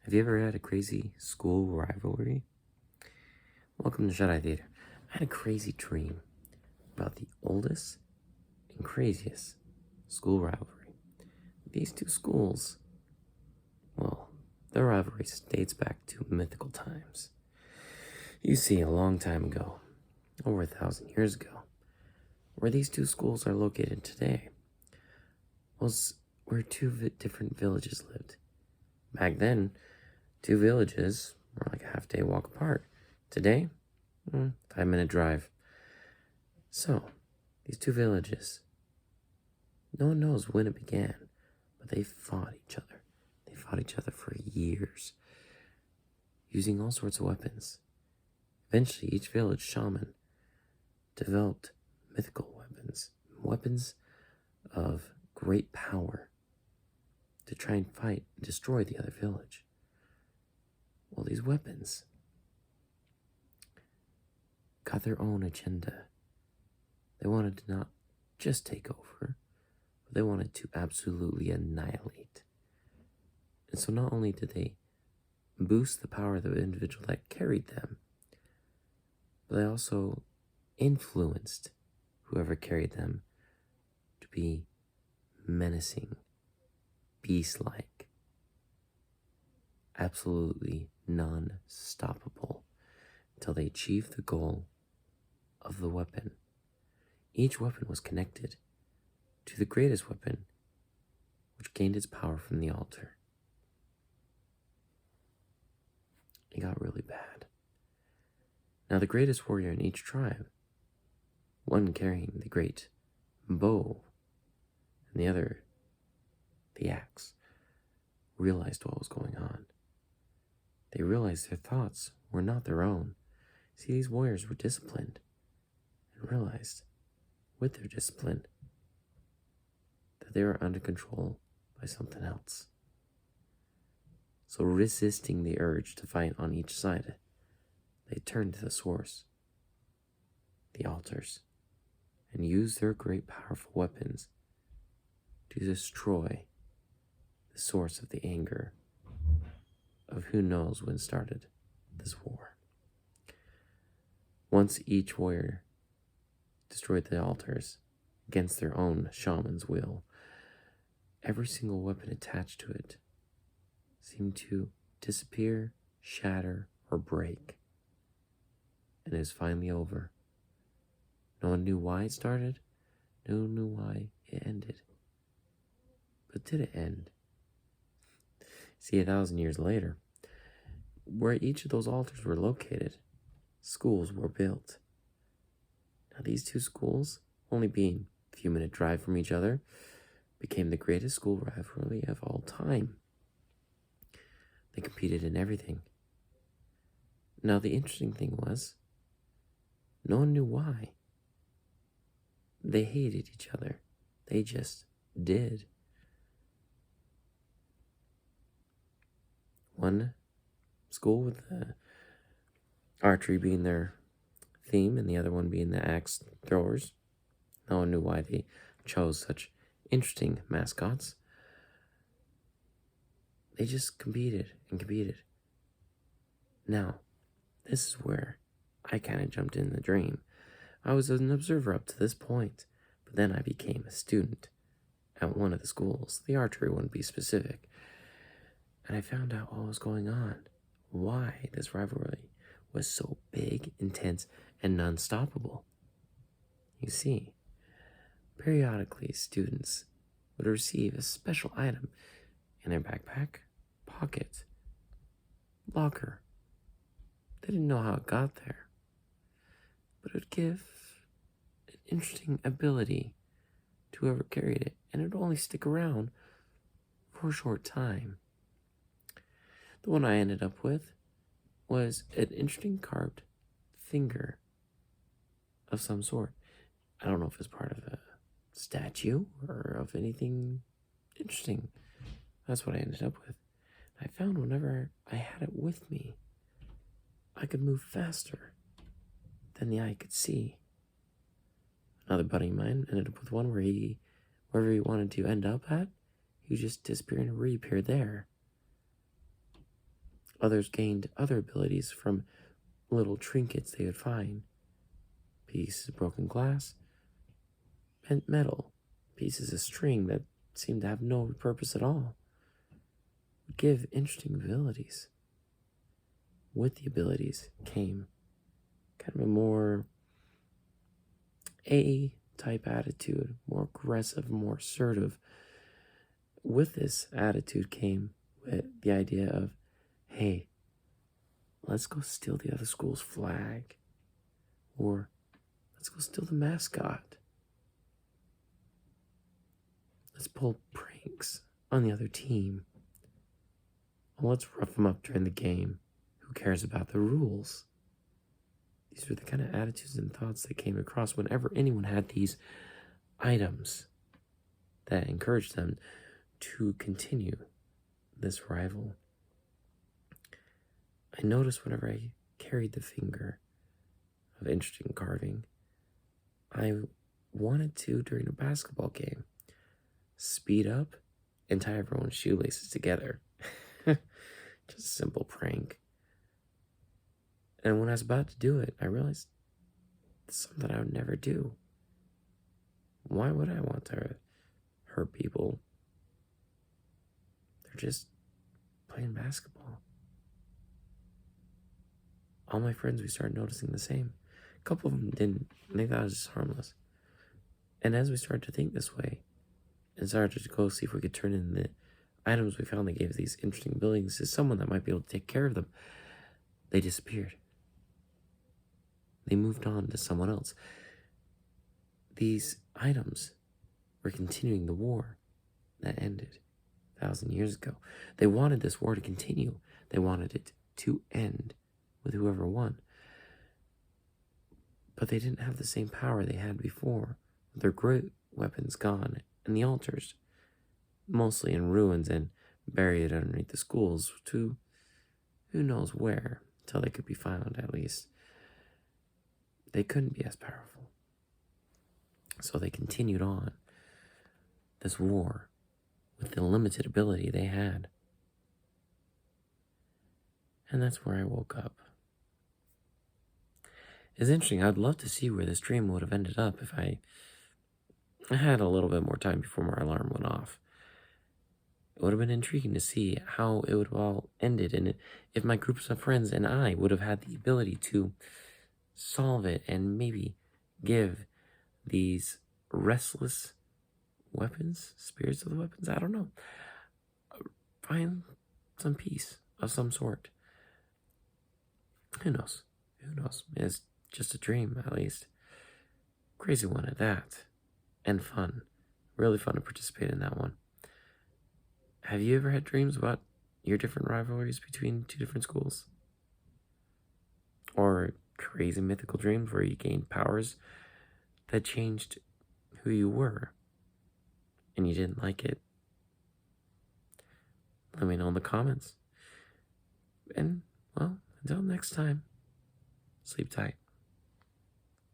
Have you ever had a crazy school rivalry? Welcome to Shut-Eye Theater. I had a crazy dream about the oldest and craziest school rivalry. These two schools, well, their rivalry dates back to mythical times. You see, a long time ago, over 1,000 years ago, where these two schools are located today was where two different villages lived. Back then, two villages were like a half-day walk apart. Today, 5-minute drive. So, these two villages, no one knows when it began, but they fought each other. They fought each other for years, using all sorts of weapons. Eventually, each village shaman developed mythical weapons, weapons of great power, to try and fight and destroy the other village. Well, these weapons got their own agenda. They wanted to not just take over, but they wanted to absolutely annihilate. And so not only did they boost the power of the individual that carried them, but they also influenced whoever carried them to be menacing, beast-like, absolutely non-stoppable, until they achieved the goal of the weapon. Each weapon was connected to the greatest weapon, which gained its power from the altar. It got really bad. Now the greatest warrior in each tribe, one carrying the great bow, and the other the axe, realized what was going on. They realized their thoughts were not their own. See, these warriors were disciplined, and realized, with their discipline, that they were under control by something else. So resisting the urge to fight on each side, they turned to the source, the altars, and used their great powerful weapons to destroy the source of the anger of who knows when started this war. Once each warrior destroyed the altars against their own shaman's will, every single weapon attached to it seemed to disappear, shatter, or break. And it was finally over. No one knew why it started. No one knew why it ended. But did it end? See, 1,000 years later, where each of those altars were located, schools were built. Now these two schools, only being a few-minute drive from each other, became the greatest school rivalry of all time. They competed in everything. Now the interesting thing was, no one knew why. They hated each other. They just did. One school with the archery being their theme and the other one being the axe throwers. No one knew why they chose such interesting mascots. They just competed and competed. Now, this is where I kind of jumped in the dream. I was an observer up to this point, but then I became a student at one of the schools. The archery wouldn't be specific. And I found out what was going on, why this rivalry was so big, intense, and unstoppable. You see, periodically students would receive a special item in their backpack, pocket, locker. They didn't know how it got there, but it would give an interesting ability to whoever carried it, and it would only stick around for a short time. The one I ended up with was an interesting carved finger of some sort. I don't know if it's part of a statue or of anything interesting. That's what I ended up with. I found whenever I had it with me, I could move faster than the eye could see. Another buddy of mine ended up with one where wherever he wanted to end up at, he would just disappear and reappear there. Others gained other abilities from little trinkets they would find. Pieces of broken glass, bent metal, pieces of string that seemed to have no purpose at all. Would give interesting abilities. With the abilities came kind of a more A-type attitude, more aggressive, more assertive. With this attitude came with the idea of, hey, let's go steal the other school's flag. Or let's go steal the mascot. Let's pull pranks on the other team. Or let's rough them up during the game. Who cares about the rules? These were the kind of attitudes and thoughts that came across whenever anyone had these items that encouraged them to continue this rival. I noticed whenever I carried the finger of interesting carving, I wanted to, during a basketball game, speed up and tie everyone's shoelaces together. Just a simple prank. And when I was about to do it, I realized it's something I would never do. Why would I want to hurt people? They're just playing basketball. All my friends, we started noticing the same. A couple of them didn't. They thought it was just harmless. And as we started to think this way, and started to go see if we could turn in the items we found that gave us these interesting abilities to someone that might be able to take care of them, they disappeared. They moved on to someone else. These items were continuing the war that ended 1,000 years ago. They wanted this war to continue. They wanted it to end with whoever won. But they didn't have the same power they had before, with their great weapons gone and the altars mostly in ruins and buried underneath the schools to who knows where, until they could be found at least. They couldn't be as powerful. So they continued on this war with the limited ability they had. And that's where I woke up. It's interesting. I'd love to see where this dream would have ended up if I had a little bit more time before my alarm went off. It would have been intriguing to see how it would have all ended, and if my groups of friends and I would have had the ability to solve it and maybe give these restless weapons, spirits of the weapons, I don't know, find some peace of some sort. Who knows? Who knows? It's just a dream, at least. Crazy one at that. And fun. Really fun to participate in that one. Have you ever had dreams about your different rivalries between two different schools? Or crazy mythical dreams where you gained powers that changed who you were and you didn't like it? Let me know in the comments. And, well, until next time, sleep tight.